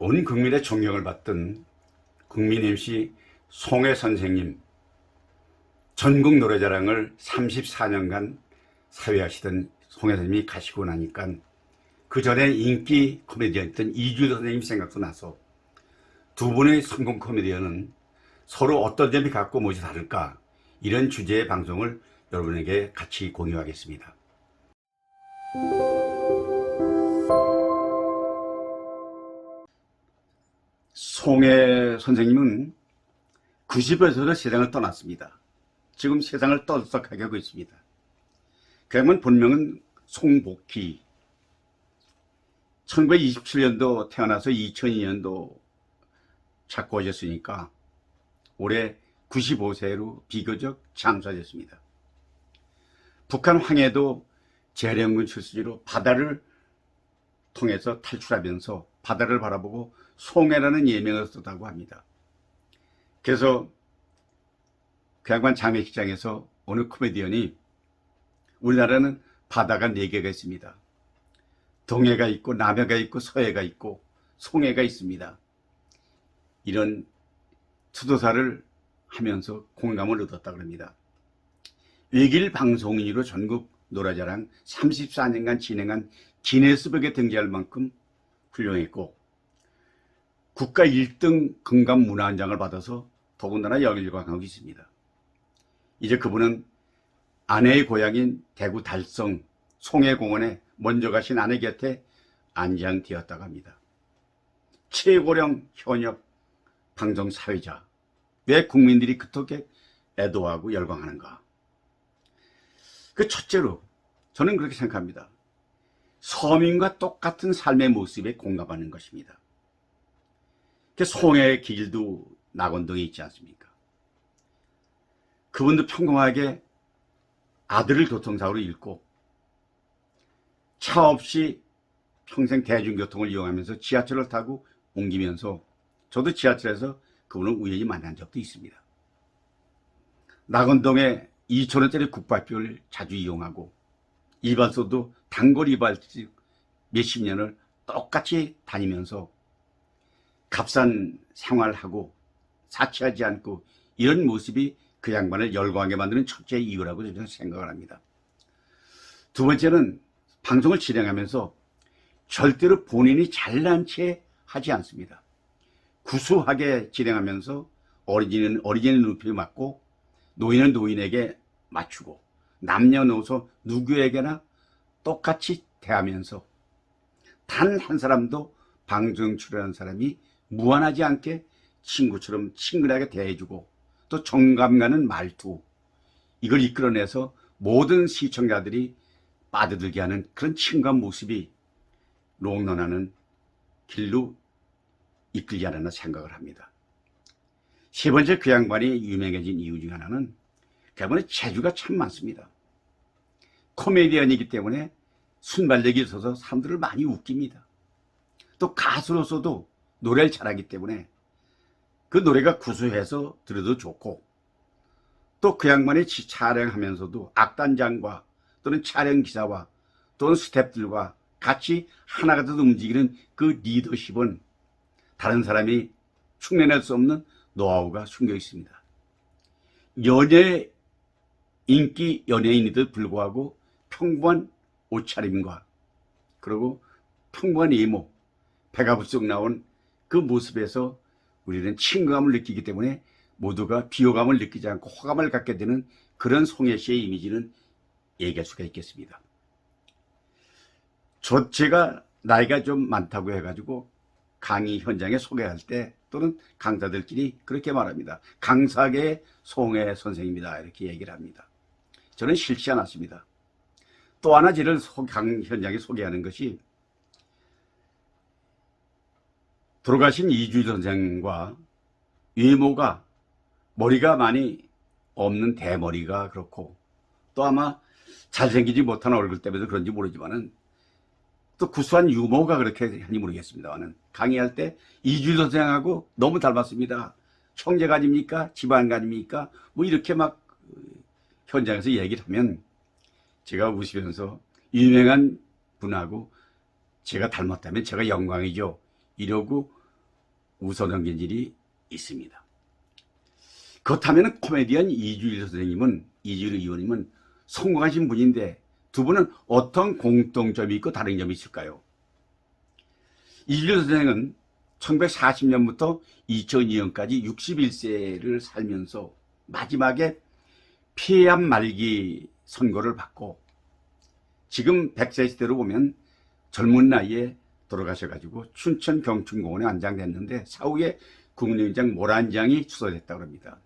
온 국민의 존경을 받던 국민 MC 송혜 선생님, 전국 노래자랑을 34년간 사회하시던 송혜 선생님이 가시고 나니까 그 전에 인기 코미디언이었던 이주일 선생님 생각도 나서 두 분의 성공 코미디언은 서로 어떤 점이 같고 무엇이 다를까, 이런 주제의 방송을 여러분에게 같이 공유하겠습니다. 송혜 선생님은 90에서 세상을 떠났습니다. 지금 세상을 떠들썩하게 하고 있습니다. 그 양반 본명은 송복희. 1927년도 태어나서 2002년도 작고하셨으니까 올해 95세로 비교적 장수하셨습니다. 북한 황해도 재래연군 출신으로 바다를 통해서 탈출하면서 바다를 바라보고 송해라는 예명을 썼다고 합니다. 그래서 그 양반 장례식장에서 어느 코미디언이 우리나라는 바다가 4개가 있습니다. 동해가 있고 남해가 있고 서해가 있고 송해가 있습니다. 이런 투도사를 하면서 공감을 얻었다고 합니다. 외길 방송인으로 전국 노래자랑 34년간 진행한 기네스북에 등재할 만큼 훌륭했고 국가 1등 금감문화원장을 받아서 더군다나 열광하고 있습니다. 이제 그분은 아내의 고향인 대구 달성 송해공원에 먼저 가신 아내 곁에 안장되었다고 합니다. 최고령 현역 방송 사회자, 왜 국민들이 그토록 애도하고 열광하는가? 그 첫째로 저는 그렇게 생각합니다. 서민과 똑같은 삶의 모습에 공감하는 것입니다. 송해의 길도 낙원동에 있지 않습니까? 그분도 평범하게 아들을 교통사고로 잃고 차 없이 평생 대중교통을 이용하면서 지하철을 타고 옮기면서 저도 지하철에서 그분을 우연히 만난 적도 있습니다. 낙원동에 2,000원짜리 국밥집을 자주 이용하고 이발소도 단골 이발집 몇십 년을 똑같이 다니면서 값싼 생활하고 사치하지 않고 이런 모습이 그 양반을 열광하게 만드는 첫째 이유라고 저는 생각을 합니다. 두 번째는 방송을 진행하면서 절대로 본인이 잘난 체 하지 않습니다. 구수하게 진행하면서 어린이는 어린이의 눈빛을 맞고 노인은 노인에게 맞추고 남녀노소 누구에게나 똑같이 대하면서 단 한 사람도 방송 출연한 사람이 무한하지 않게 친구처럼 친근하게 대해주고 또 정감 가는 말투, 이걸 이끌어내서 모든 시청자들이 빠져들게 하는 그런 친구한 모습이 롱런하는 길로 이끌지 않았나 생각을 합니다. 세 번째, 그 양반이 유명해진 이유 중 하나는 그 양반의 재주가 참 많습니다. 코미디언이기 때문에 순발력이 있어서 사람들을 많이 웃깁니다. 또 가수로서도 노래를 잘하기 때문에 그 노래가 구수해서 들어도 좋고 또 그 양반이 촬영하면서도 악단장과 또는 촬영기사와 또는 스태프들과 같이 하나가 돼서 움직이는 그 리더십은 다른 사람이 흉내낼 수 없는 노하우가 숨겨 있습니다. 인기 연예인에도 불구하고 평범한 옷차림과 그리고 평범한 외모, 배가 부쩍 나온 그 모습에서 우리는 친근감을 느끼기 때문에 모두가 비호감을 느끼지 않고 호감을 갖게 되는 그런 송혜 씨의 이미지는 얘기할 수가 있겠습니다. 제가 나이가 좀 많다고 해가지고 강의 현장에 소개할 때 또는 강사들끼리 그렇게 말합니다. 강사계의 송혜 선생입니다. 이렇게 얘기를 합니다. 저는 싫지 않았습니다. 또 하나 저를 현장에 소개하는 것이 돌아가신 이주일 선생과 외모가 머리가 많이 없는 대머리가 그렇고 또 아마 잘생기지 못한 얼굴 때문에 그런지 모르지만은 또 구수한 유머가 그렇게 하는지 모르겠습니다만은 강의할 때 이주일 선생하고 너무 닮았습니다. 형제가 아닙니까? 집안가 아닙니까? 뭐 이렇게 막 현장에서 얘기를 하면 제가 웃으면서 유명한 분하고 제가 닮았다면 제가 영광이죠. 이러고 웃어넘긴 일이 있습니다. 그렇다면 코미디언 이주일 의원님은 성공하신 분인데 두 분은 어떤 공통점이 있고 다른 점이 있을까요? 이주일 선생은 1940년부터 2002년까지 61세를 살면서 마지막에 폐암 말기 선고를 받고 지금 100세 시대로 보면 젊은 나이에 돌아가셔가지고 춘천 경춘공원에 안장됐는데 사후에 국립영장 모란장이 추서됐다고 합니다.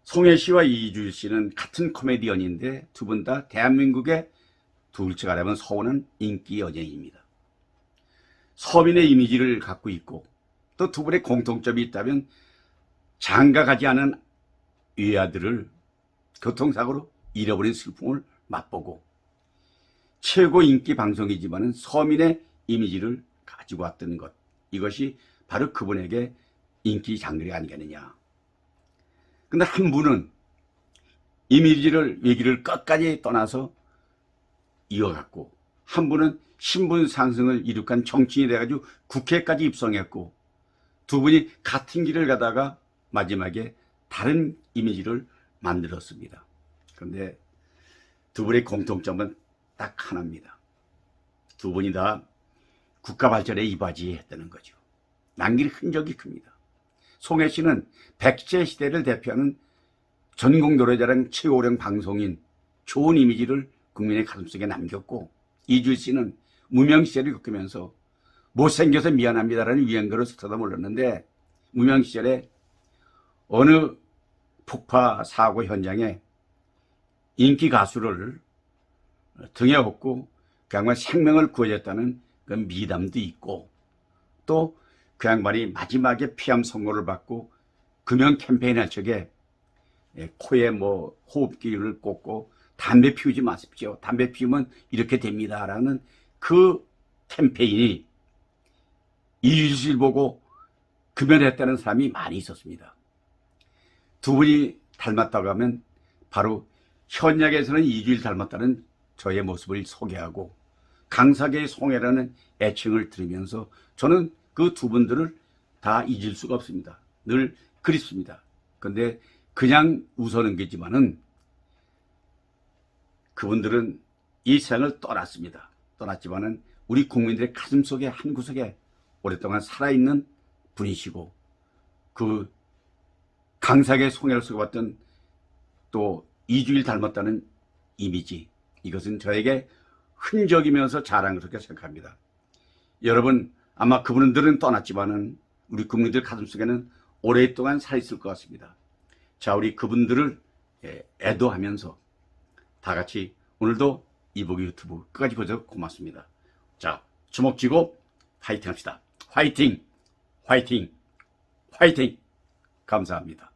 송혜 씨와 이주일 씨는 같은 코미디언인데 두 분 다 대한민국의 둘째가라면 서운한 인기 여쟁이입니다. 서민의 이미지를 갖고 있고 또 두 분의 공통점이 있다면 장가가지 않은 외아들을 교통사고로 잃어버린 슬픔을 맛보고 최고 인기 방송이지만 서민의 이미지를 가지고 왔던 것, 이것이 바로 그분에게 인기 장르가 아니겠느냐. 근데 한 분은 이미지를 외기를 끝까지 떠나서 이어갔고 한 분은 신분 상승을 이룩한 정치인이 돼가지고 국회까지 입성했고 두 분이 같은 길을 가다가 마지막에 다른 이미지를 만들었습니다. 그런데 두 분의 공통점은 딱 하나입니다. 두 분이 다 국가 발전에 이바지했다는 거죠. 남길 흔적이 큽니다. 송혜 씨는 100세 시대를 대표하는 전국 노래자랑 최고령 방송인, 좋은 이미지를 국민의 가슴속에 남겼고 이주일 씨는 무명 시절을 겪으면서 못생겨서 미안합니다라는 유행가를 스쳐다 몰랐는데 무명 시절에 어느 폭파 사고 현장에 인기 가수를 등에 업고 그 양반 생명을 구해줬다는 그 미담도 있고 또 그 양반이 마지막에 피암 선고를 받고 금연 캠페인 할 적에 코에 뭐 호흡기를 꽂고 담배 피우지 마십시오. 담배 피우면 이렇게 됩니다. 라는 그 캠페인이 이주일 씨를 보고 금연했다는 사람이 많이 있었습니다. 두 분이 닮았다고 하면 바로 현역에서는 이주일 닮았다는 저의 모습을 소개하고 강사계의 송혜라는 애칭을 들으면서 저는 그 두 분들을 다 잊을 수가 없습니다. 늘 그립습니다. 그런데 그냥 웃어넘기지만은 그분들은 이 세상을 떠났지만은 우리 국민들의 가슴속에 한 구석에 오랫동안 살아있는 분이시고 그 강사계의 송혜를 소개받던 또 이주일 닮았다는 이미지, 이것은 저에게 흔적이면서 자랑 그렇게 생각합니다. 여러분 아마 그분들은 떠났지만은 우리 국민들 가슴속에는 오랫동안 살아있을 것 같습니다. 자, 우리 그분들을 애도하면서 다 같이 오늘도 이보기 유튜브 끝까지 보셔서 고맙습니다. 자, 주먹 쥐고 화이팅 합시다. 화이팅! 화이팅! 화이팅! 감사합니다.